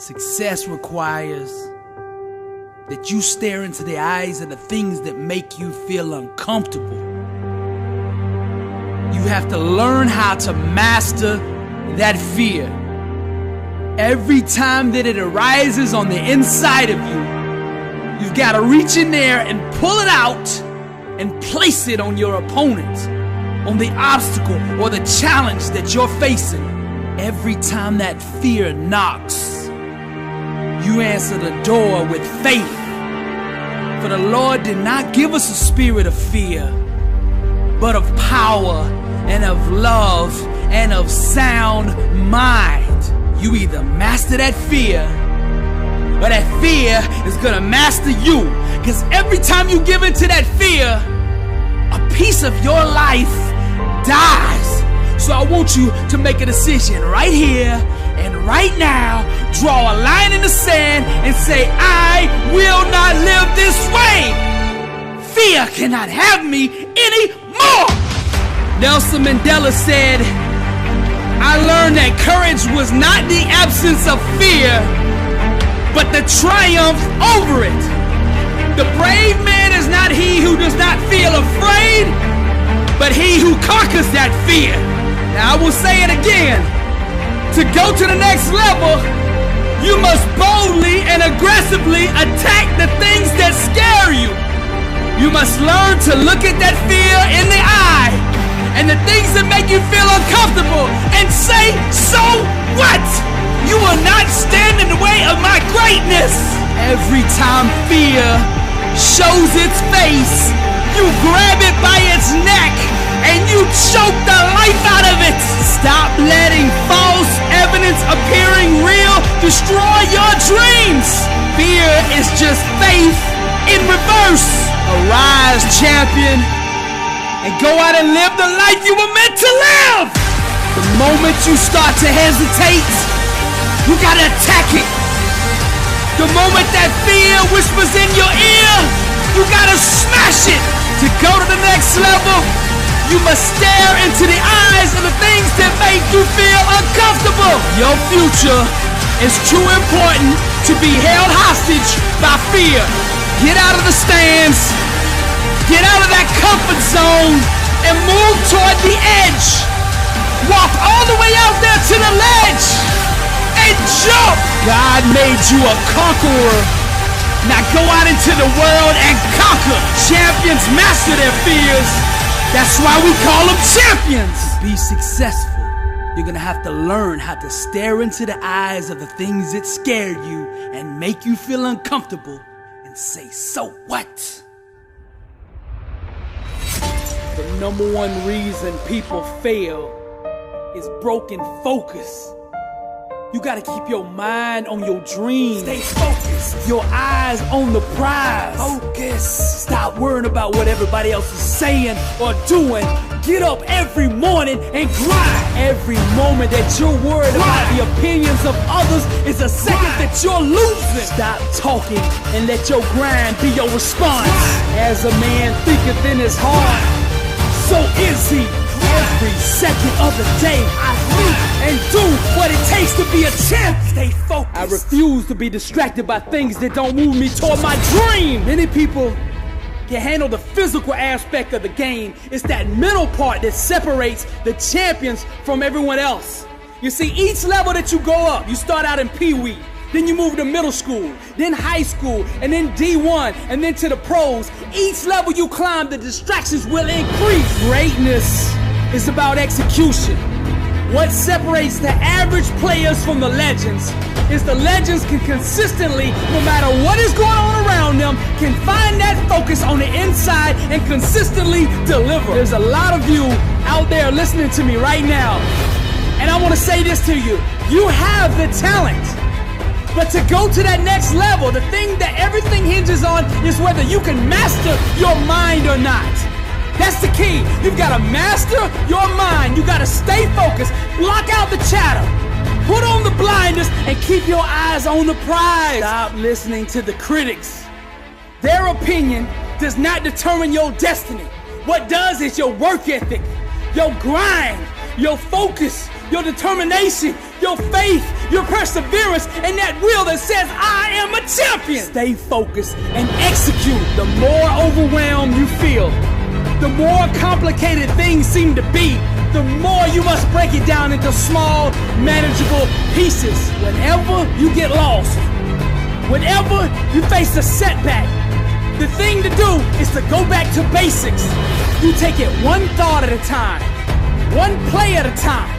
Success requires that you stare into the eyes of the things that make you feel uncomfortable. You have to learn how to master that fear. Every time that it arises on the inside of you, you've got to reach in there and pull it out and place it on your opponent, on the obstacle or the challenge that you're facing. Every time that fear knocks, you answer the door with faith. For the Lord did not give us a spirit of fear, but of power and of love and of sound mind. You either master that fear, or that fear is gonna master you. Because every time you give into that fear, a piece of your life dies. So I want you to make a decision right here and right now. Draw a line in the sand and say, I will not live this way. Fear cannot have me anymore. Nelson Mandela said, I learned that courage was not the absence of fear, but the triumph over it. The brave man is not he who does not feel afraid, but he who conquers that fear. Now I will say it again. To go to the next level, you must boldly and aggressively attack the things that scare you. You must learn to look at that fear in the eye and the things that make you feel uncomfortable and say, so what? You will not stand in the way of my greatness. Every time fear shows its face, you grab it by its neck and you choke the life out of it. Stop letting false evidence appearing real destroy your dreams. Fear is just faith in reverse. Arise, champion, and go out and live the life you were meant to live. The moment you start to hesitate, you gotta attack it. The moment that fear whispers in your ear, you gotta smash it. To go to the next level, you must stare into the eyes of the things that make you feel uncomfortable. Your future is too important to be held hostage by fear. Get out of the stands, get out of that comfort zone, and move toward the edge. Walk all the way out there to the ledge and jump. God made you a conqueror. Now go out into the world and conquer. Champions master their fears. That's why we call them champions. To be successful, you're gonna have to learn how to stare into the eyes of the things that scare you and make you feel uncomfortable and say, so what? The number one reason people fail is broken focus. You gotta keep your mind on your dreams. Stay focused. Your eyes on the prize. Focus. Stop worrying about what everybody else is saying or doing. Get up every morning and grind. Every moment that you're worried about the opinions of others is a second that you're losing. Stop talking and let your grind be your response. As a man thinketh in his heart, so is he. Every second of the day, I think and do what it takes to be a champ. Stay focused. I refuse to be distracted by things that don't move me toward my dream. Many people can handle the physical aspect of the game. It's that mental part that separates the champions from everyone else. You see, each level that you go up, you start out in Pee-wee, then you move to middle school, then high school, and then D1, and then to the pros. Each level you climb, the distractions will increase. Greatness is about execution. What separates the average players from the legends is the legends can consistently, no matter what is going on around them, can find that focus on the inside and consistently deliver. There's a lot of you out there listening to me right now, and I want to say this to you. You have the talent, but to go to that next level, the thing that everything hinges on is whether you can master your mind or not. That's the key. You've got to master your mind. You got to stay focused. Block out the chatter. Put on the blinders and keep your eyes on the prize. Stop listening to the critics. Their opinion does not determine your destiny. What does is your work ethic, your grind, your focus, your determination, your faith, your perseverance, and that will that says, I am a champion. Stay focused and execute. The more overwhelmed you feel, the more complicated things seem to be, the more you must break it down into small, manageable pieces. Whenever you get lost, whenever you face a setback, the thing to do is to go back to basics. You take it one thought at a time, one play at a time,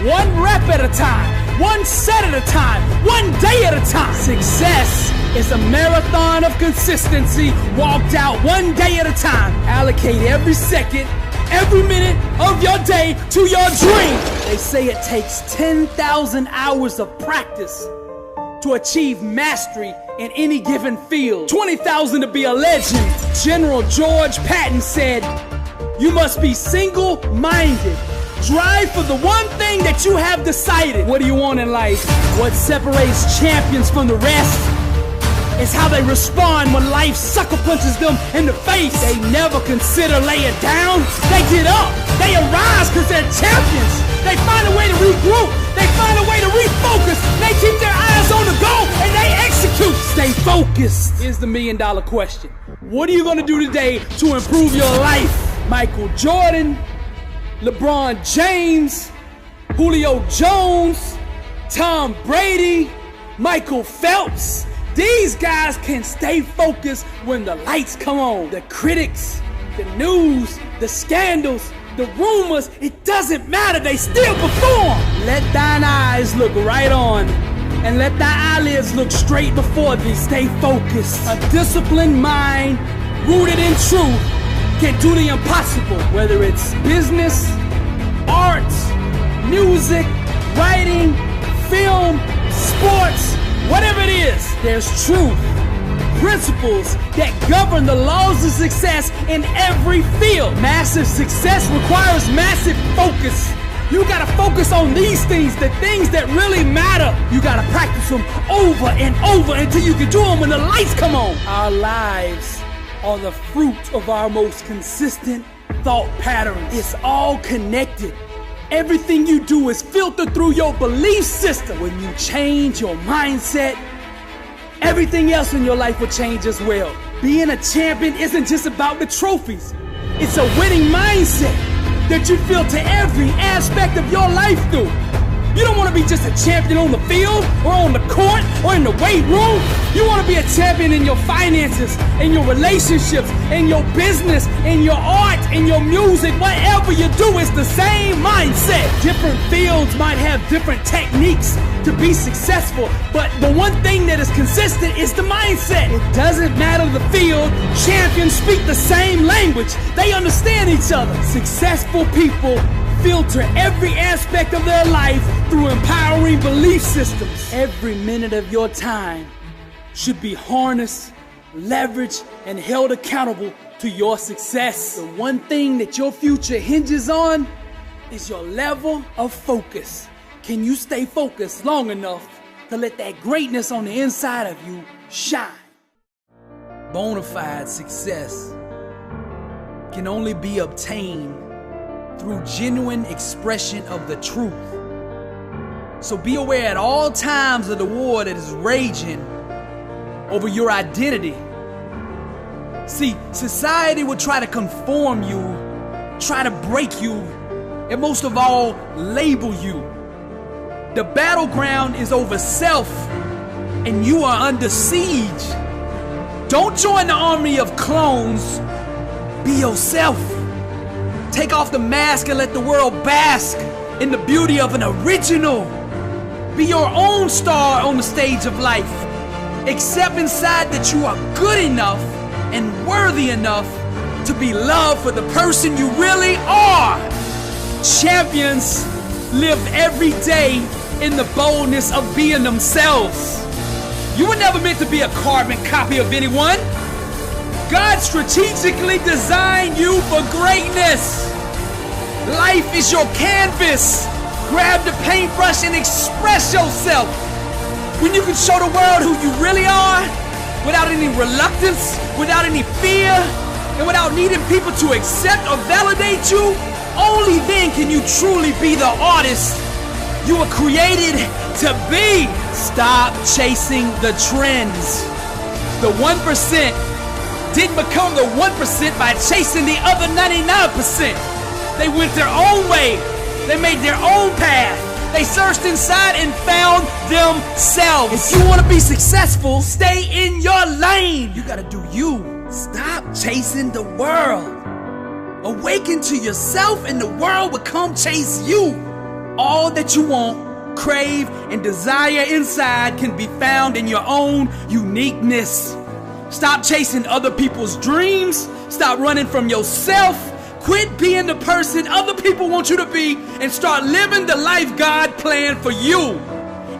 one rep at a time, one set at a time, one day at a time. Success is a marathon of consistency walked out one day at a time. Allocate every second, every minute of your day to your dream. They say it takes 10,000 hours of practice to achieve mastery in any given field. 20,000 to be a legend. General George Patton said, you must be single-minded. Drive for the one thing that you have decided. What do you want in life? What separates champions from the rest is how they respond when life sucker punches them in the face. They never consider laying down. They get up. They arise because they're champions. They find a way to regroup. They find a way to refocus. They keep their eyes on the goal and they execute. Stay focused. Here's the million-dollar question. What are you going to do today to improve your life? Michael Jordan, LeBron James, Julio Jones, Tom Brady, Michael Phelps. These guys can stay focused when the lights come on. The critics, the news, the scandals, the rumors, it doesn't matter, they still perform. Let thine eyes look right on, and let thy eyelids look straight before thee. Stay focused. A disciplined mind, rooted in truth, can do the impossible. Whether it's business, arts, music, writing, film, sports, whatever it is, there's truth, principles that govern the laws of success in every field. Massive success requires massive focus. You gotta focus on these things, the things that really matter. You gotta practice them over and over until you can do them when the lights come on. Our lives are the fruit of our most consistent thought patterns. It's all connected. Everything you do is filtered through your belief system. When you change your mindset, everything else in your life will change as well. Being a champion isn't just about the trophies. It's a winning mindset that you filter every aspect of your life through. You don't want to be just a champion on the field or on the court or in the weight room. You want to be a champion in your finances, in your relationships, in your business, in your art, in your music. Whatever you do, it's the same mindset. Different fields might have different techniques to be successful, but the one thing that is consistent is the mindset. It doesn't matter the field, champions speak the same language. They understand each other. Successful people filter every aspect of their life through empowering belief systems. Every minute of your time should be harnessed, leveraged, and held accountable to your success. The one thing that your future hinges on is your level of focus. Can you stay focused long enough to let that greatness on the inside of you shine? Bonafide success can only be obtained through genuine expression of the truth. So be aware at all times of the war that is raging over your identity. See, society will try to conform you, try to break you, and most of all, label you. The battleground is over self, and you are under siege. Don't join the army of clones. Be yourself. Take off the mask and let the world bask in the beauty of an original. Be your own star on the stage of life. Accept inside that you are good enough and worthy enough to be loved for the person you really are. Champions live every day in the boldness of being themselves. You were never meant to be a carbon copy of anyone. God strategically designed you for greatness. Life is your canvas. Grab the paintbrush and express yourself. When you can show the world who you really are, without any reluctance, without any fear, and without needing people to accept or validate you, only then can you truly be the artist you were created to be. Stop chasing the trends. The 1% didn't become the 1% by chasing the other 99%. They went their own way. They made their own path. They searched inside and found themselves. If you want to be successful, stay in your lane. You gotta do you. Stop chasing the world. Awaken to yourself and the world will come chase you. All that you want, crave, and desire inside can be found in your own uniqueness. Stop chasing other people's dreams. Stop running from yourself. Quit being the person other people want you to be and start living the life God planned for you.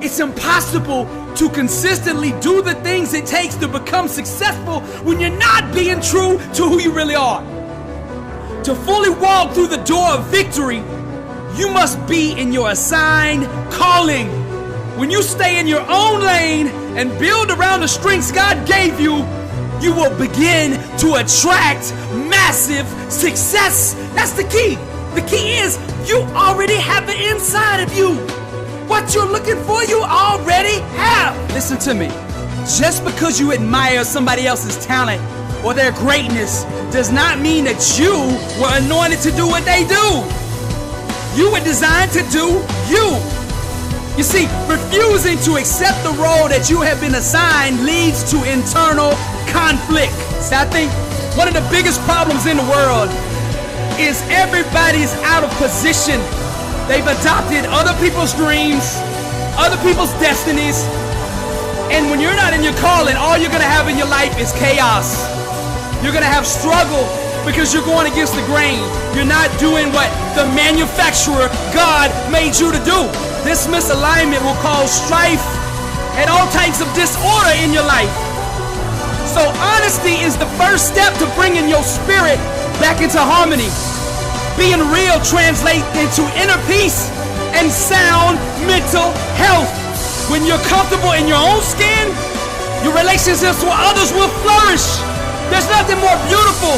It's impossible to consistently do the things it takes to become successful when you're not being true to who you really are. To fully walk through the door of victory, you must be in your assigned calling. When you stay in your own lane and build around the strengths God gave you, you will begin to attract massive success. That's the key. The key is you already have it inside of you. What you're looking for, you already have. Listen to me. Just because you admire somebody else's talent or their greatness does not mean that you were anointed to do what they do. You were designed to do you. You see, refusing to accept the role that you have been assigned leads to internal conflict. See, I think one of the biggest problems in the world is everybody's out of position. They've adopted other people's dreams, other people's destinies, and when you're not in your calling, all you're gonna have in your life is chaos. You're gonna have struggle because you're going against the grain. You're not doing what the manufacturer God made you to do. This misalignment will cause strife and all types of disorder in your life. So honesty is the first step to bringing your spirit back into harmony. Being real translates into inner peace and sound mental health. When you're comfortable in your own skin, your relationships with others will flourish. There's nothing more beautiful,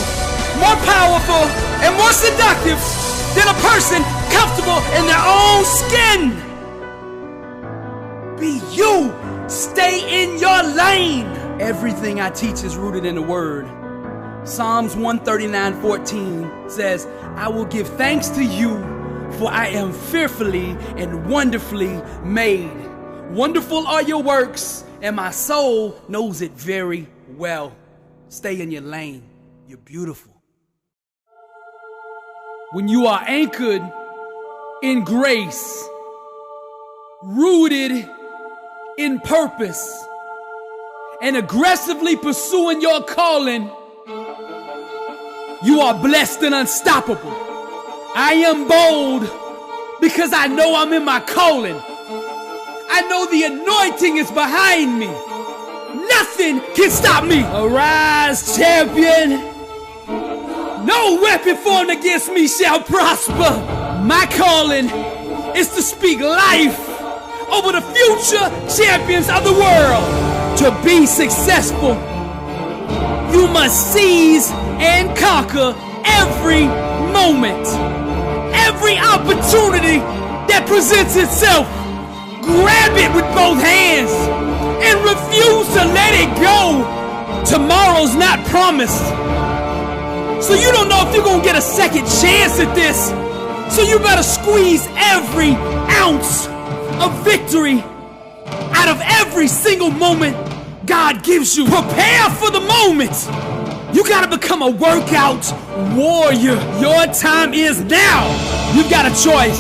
more powerful, and more seductive than a person comfortable in their own skin. Be you. Stay in your lane. Everything I teach is rooted in the Word. Psalms 139:14 says, I will give thanks to you, for I am fearfully and wonderfully made. Wonderful are your works, and my soul knows it very well. Stay in your lane. You're beautiful. When you are anchored in grace, rooted in purpose, and aggressively pursuing your calling, you are blessed and unstoppable. I am bold because I know I'm in my calling. I know the anointing is behind me. Nothing can stop me. Arise, champion. No weapon formed against me shall prosper. My calling is to speak life over the future champions of the world. To be successful, you must seize and conquer every moment, every opportunity that presents itself. Grab it with both hands and refuse to let it go. Tomorrow's not promised, so you don't know if you're gonna get a second chance at this. So you better squeeze every ounce of victory out of every single moment God gives you. Prepare for the moment. You gotta become a workout warrior. Your time is now. You've got a choice.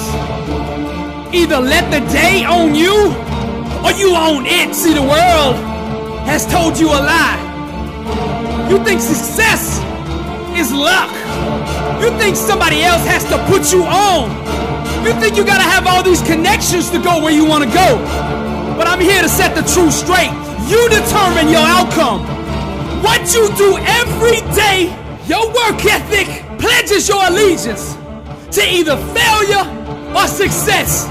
Either let the day own you, or you own it. See, the world has told you a lie. You think success is luck. You think somebody else has to put you on. You think you gotta have all these connections to go where you wanna go. But I'm here to set the truth straight. You determine your outcome. What you do every day, your work ethic, pledges your allegiance to either failure or success.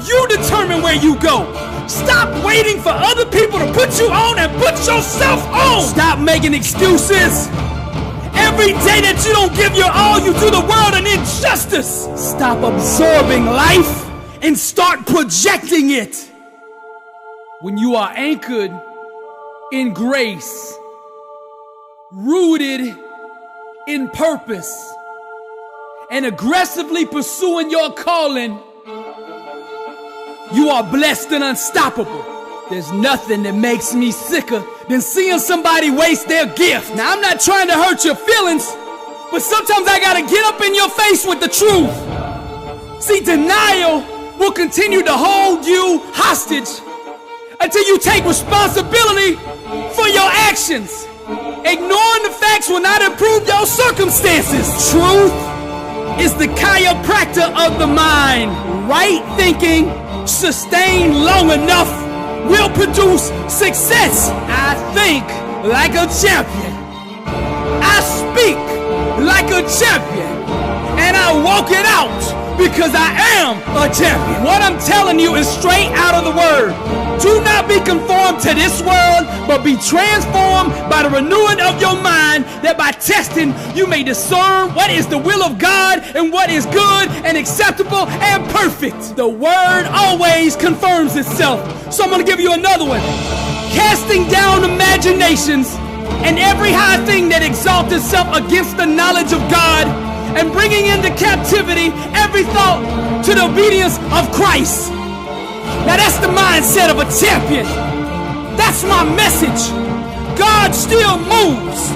You determine where you go. Stop waiting for other people to put you on and put yourself on. Stop making excuses. Every day that you don't give your all, you do the world an injustice. Stop absorbing life and start projecting it. When you are anchored in grace, rooted in purpose, and aggressively pursuing your calling, you are blessed and unstoppable. There's nothing that makes me sicker than seeing somebody waste their gift. Now, I'm not trying to hurt your feelings, but sometimes I gotta get up in your face with the truth. See, denial will continue to hold you hostage until you take responsibility for your actions. Ignoring the facts will not improve your circumstances. Truth is the chiropractor of the mind. Right thinking, sustained long enough, will produce success. I think like a champion. I speak like a champion. And I walk it out because I am a champion. What I'm telling you is straight out of the word. Do not be conformed to this world, but be transformed by the renewing of your mind, that by testing you may discern what is the will of God and what is good and acceptable and perfect. The word always confirms itself. So I'm going to give you another one. Casting down imaginations and every high thing that exalts itself against the knowledge of God, and bringing into captivity every thought to the obedience of Christ. Now that's the mindset of a champion. That's my message. God still moves.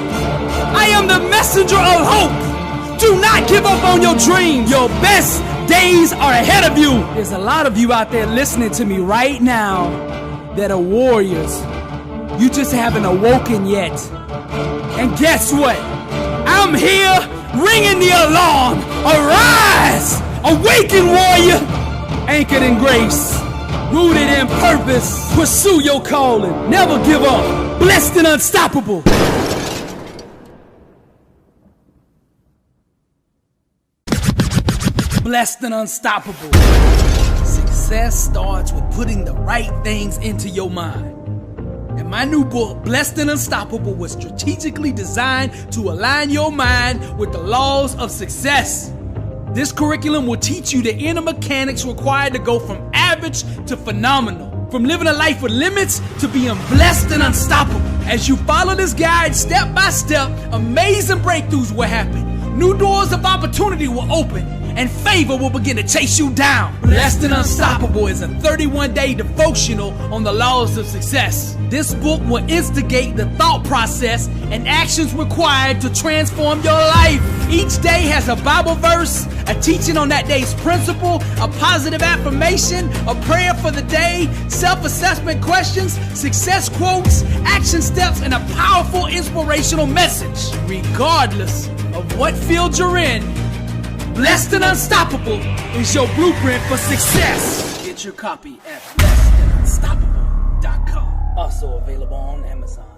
I am the messenger of hope. Do not give up on your dreams. Your best days are ahead of you. There's a lot of you out there listening to me right now that are warriors. You just haven't awoken yet. And guess what? I'm here ringing the alarm. Arise! Awaken, warrior! Anchored in grace, rooted in purpose. Pursue your calling. Never give up. Blessed and unstoppable. Blessed and unstoppable. Success starts with putting the right things into your mind. And my new book, Blessed and Unstoppable, was strategically designed to align your mind with the laws of success. This curriculum will teach you the inner mechanics required to go from average to phenomenal, from living a life with limits to being blessed and unstoppable. As you follow this guide step by step, amazing breakthroughs will happen. New doors of opportunity will open, and favor will begin to chase you down. Blessed and Unstoppable is a 31-day devotional on the laws of success. This book will instigate the thought process and actions required to transform your life. Each day has a Bible verse, a teaching on that day's principle, a positive affirmation, a prayer for the day, self-assessment questions, success quotes, action steps, and a powerful inspirational message. Regardless of what field you're in, Blessed and Unstoppable is your blueprint for success. Get your copy at blessedandunstoppable.com. Also available on Amazon.